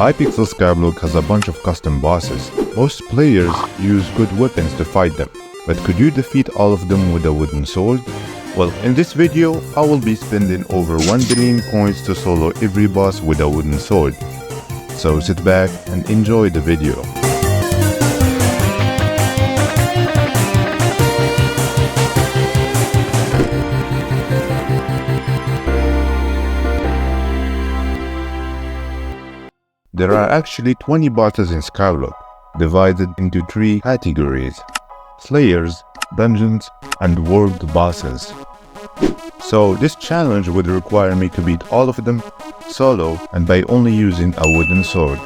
Hypixel Skyblock has a bunch of custom bosses. Most players use good weapons to fight them, but could you defeat all of them with a wooden sword? Well, in this video, I will be spending over 1 billion coins to solo every boss with a wooden sword. So sit back and enjoy the video. There are actually 20 bosses in Skyblock, divided into 3 categories: Slayers, Dungeons, and World Bosses. So this challenge would require me to beat all of them solo and by only using a wooden sword.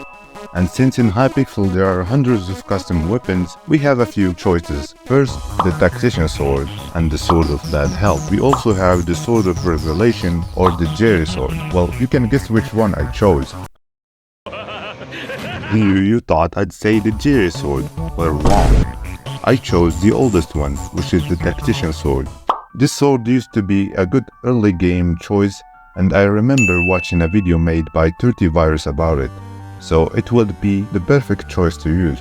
And since in Hypixel there are hundreds of custom weapons, we have a few choices. First, the Tactician Sword and the Sword of Bad Health. We also have the Sword of Revelation or the Jerry Sword. Well, you can guess which one I chose. You thought I'd say the Jerry Sword. Well, wrong. I chose the oldest one, which is the Tactician Sword. This sword used to be a good early game choice, and I remember watching a video made by 30 Virus about it, so it would be the perfect choice to use.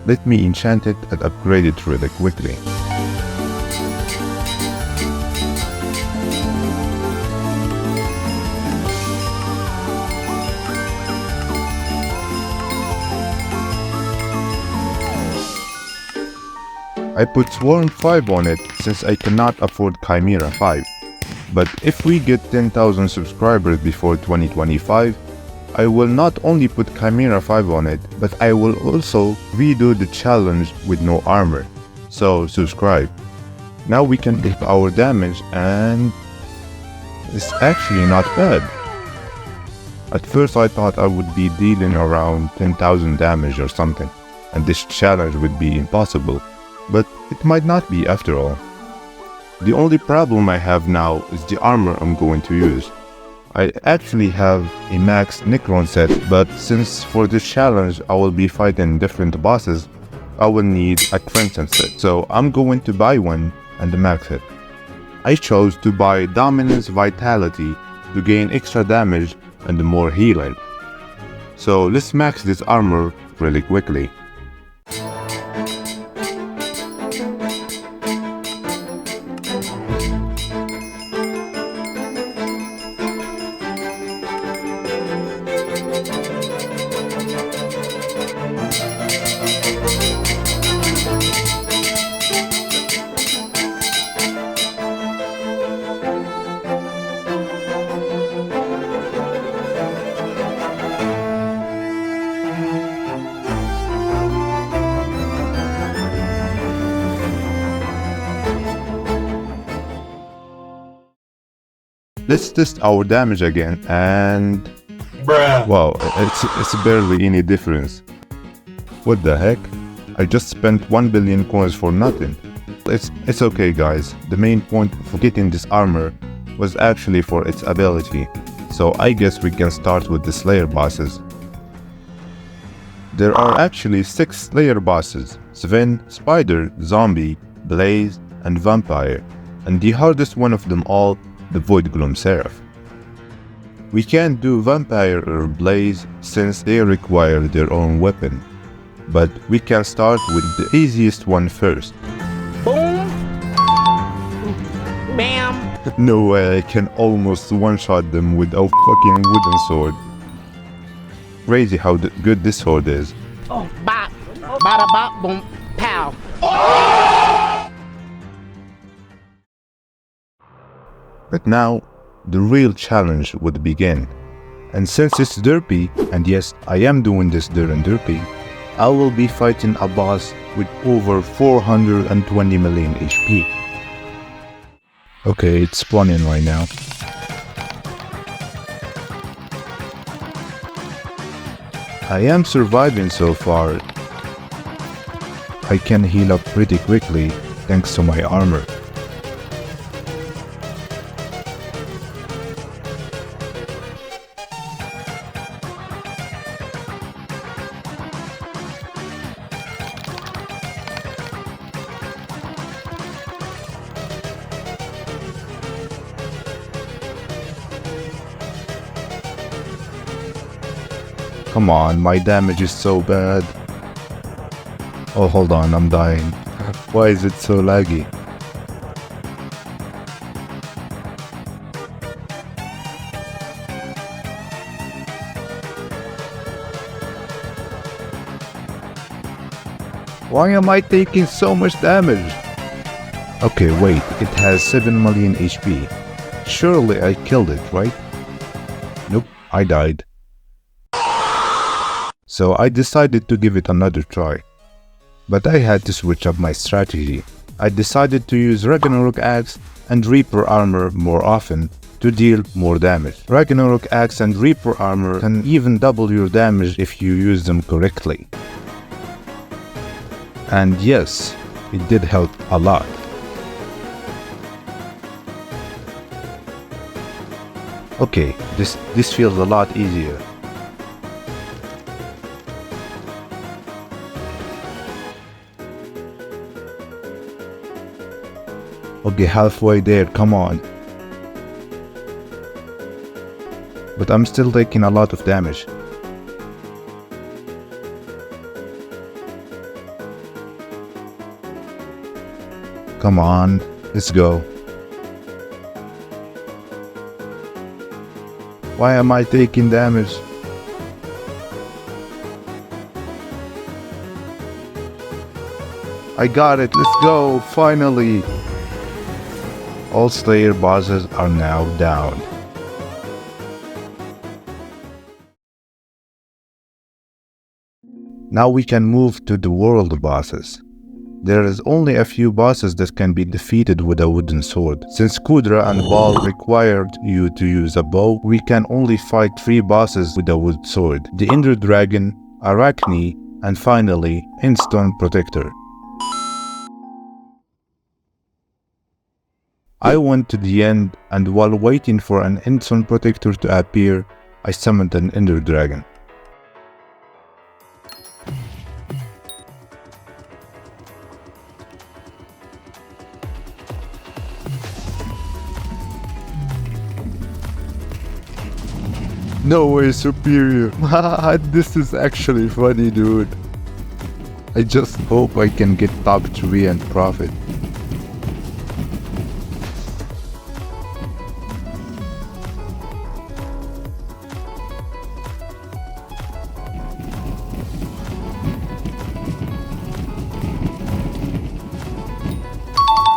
Let me enchant it and upgrade it really quickly. I put Swarm 5 on it since I cannot afford Chimera 5. But if we get 10,000 subscribers before 2025, I will not only put Chimera 5 on it, but I will also redo the challenge with no armor. So subscribe. Now we can up our damage, and it's actually not bad. At first I thought I would be dealing around 10,000 damage or something, and this challenge would be impossible. But it might not be after all. The only problem I have now is the armor I'm going to use. I actually have a max Necron set, but since for this challenge I will be fighting different bosses, I will need a Crimson set. So I'm going to buy one and max it. I chose to buy Dominance Vitality to gain extra damage and more healing. So let's max this armor really quickly. Let's test our damage again, and wow, it's barely any difference. What the heck? I just spent 1 billion coins for nothing. It's okay guys, the main point of getting this armor was actually for its ability, so I guess we can start with the Slayer bosses. There are actually 6 Slayer bosses: Sven, Spider, Zombie, Blaze, and Vampire, and the hardest one of them all, the Void Gloom Seraph. We can't do Vampire or Blaze since they require their own weapon, but we can start with the easiest one first. Boom! Bam! No way, I can almost one-shot them with a fucking wooden sword. Crazy how good this sword is. Oh, bop! Bada bop, boom, pow! But now, the real challenge would begin. And since it's Derpy, and yes, I am doing this during Derpy, I will be fighting a boss with over 420 million HP. Okay, it's spawning right now. I am surviving so far. I can heal up pretty quickly thanks to my armor. Come on, my damage is so bad. Oh, hold on, I'm dying. Why is it so laggy? Why am I taking so much damage? Okay, wait, it has 7 million HP. Surely I killed it, right? Nope, I died. So I decided to give it another try. But I had to switch up my strategy. I decided to use Ragnarok Axe and Reaper Armor more often to deal more damage. Ragnarok Axe and Reaper Armor can even double your damage if you use them correctly. And yes, it did help a lot. Okay, this feels a lot easier. Okay, halfway there, come on. But I'm still taking a lot of damage. Come on, let's go. Why am I taking damage? I got it, let's go, finally! All Slayer bosses are now down. Now we can move to the world bosses. There is only a few bosses that can be defeated with a wooden sword. Since Kudra and Baal required you to use a bow, we can only fight 3 bosses with a wood sword. The Ender Dragon, Arachne, and finally, Endstone Protector. I went to the end, and while waiting for an Endstone Protector to appear, I summoned an Ender Dragon. No way, superior. This is actually funny, dude. I just hope I can get top 3 and profit.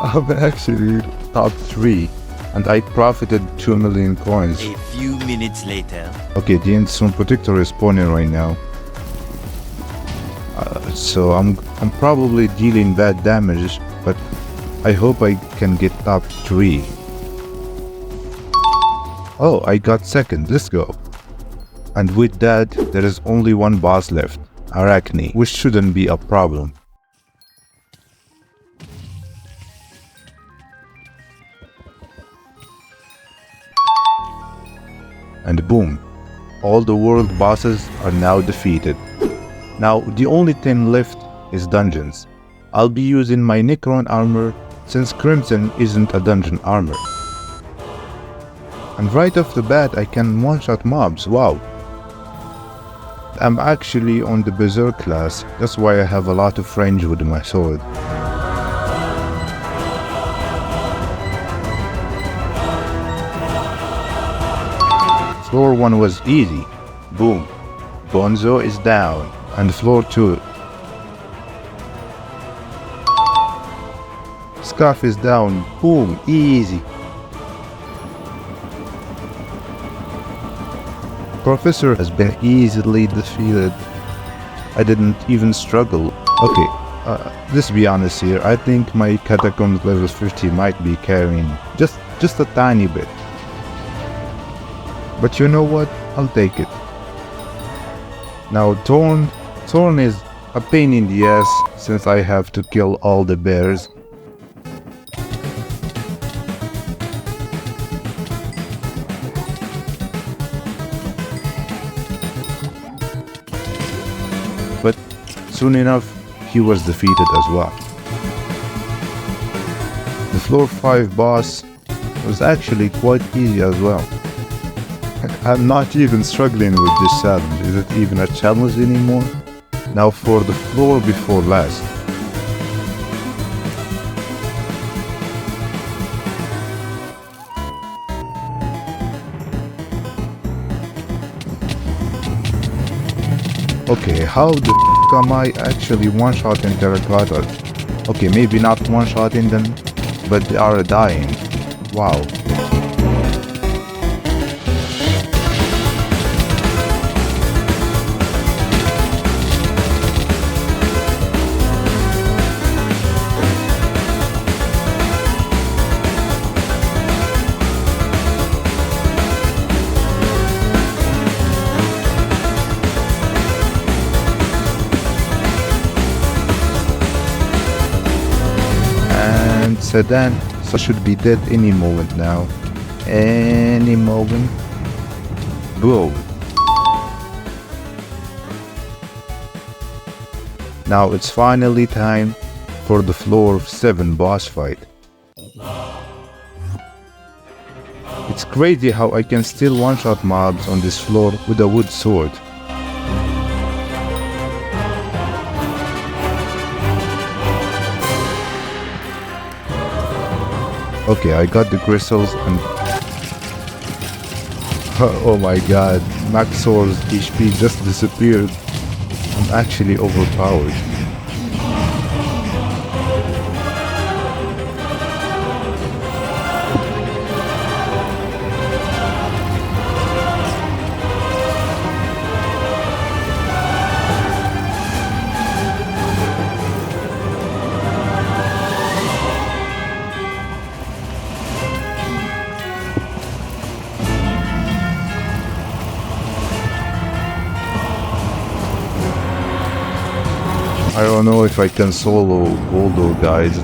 I'm actually top 3. And I profited 2 million coins. A few minutes later. Okay, the Endstone Protector is spawning right now. So I'm probably dealing bad damage, but I hope I can get top 3. Oh, I got second, let's go. And with that, there is only one boss left, Arachne, which shouldn't be a problem. And boom, all the world bosses are now defeated. Now the only thing left is dungeons. I'll be using my Necron armor since Crimson isn't a dungeon armor. And right off the bat I can one-shot mobs, wow. I'm actually on the Berserk class, that's why I have a lot of range with my sword. Floor 1 was easy. Boom. Bonzo is down. And floor 2. Scarf is down. Boom. Easy. Professor has been easily defeated. I didn't even struggle. Okay, let's be honest here. I think my Catacombs level 50 might be carrying just a tiny bit. But you know what? I'll take it. Now Thorn is a pain in the ass since I have to kill all the bears. But soon enough, he was defeated as well. The floor 5 boss was actually quite easy as well. I'm not even struggling with this challenge. Is it even a challenge anymore? Now for the floor before last. Okay, how the f am I actually one-shotting terracottas? Okay, maybe not one-shotting them, but they are dying. Wow. And Sedan, so should be dead any moment now. Any moment. Boom. Now it's finally time for the floor 7 boss fight. It's crazy how I can still one-shot mobs on this floor with a wood sword. Okay, I got the crystals and... oh my god, Maxor's HP just disappeared. I'm actually overpowered. I don't know if I can solo Goldo, guys.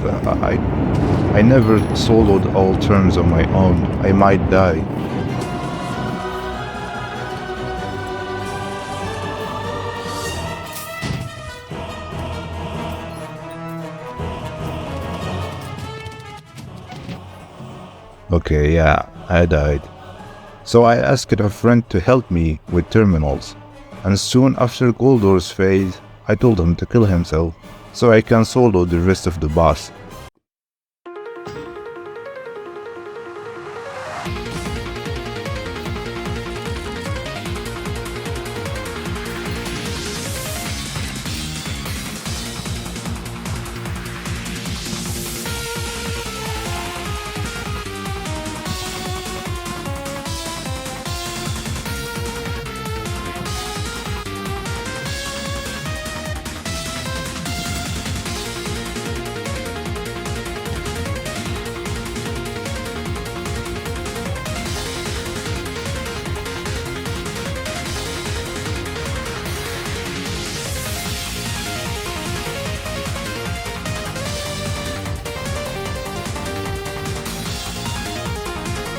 I never soloed all turns on my own. I might die. Okay, yeah, I died. So I asked a friend to help me with terminals. And soon after Goldor's phase, I told him to kill himself, so I can solo the rest of the boss.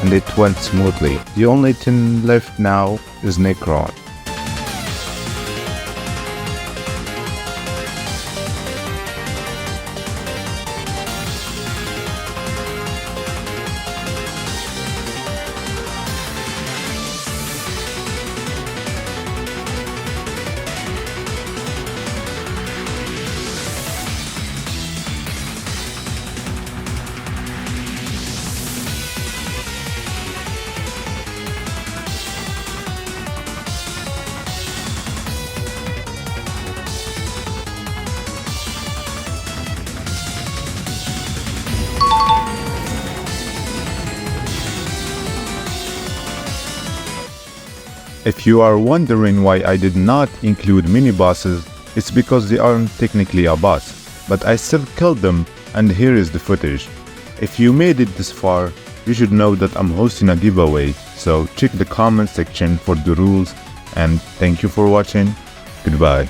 And it went smoothly. The only thing left now is Necron. If you are wondering why I did not include mini-bosses, it's because they aren't technically a boss, but I still killed them, and here is the footage. If you made it this far, you should know that I'm hosting a giveaway, so check the comment section for the rules, and thank you for watching. Goodbye.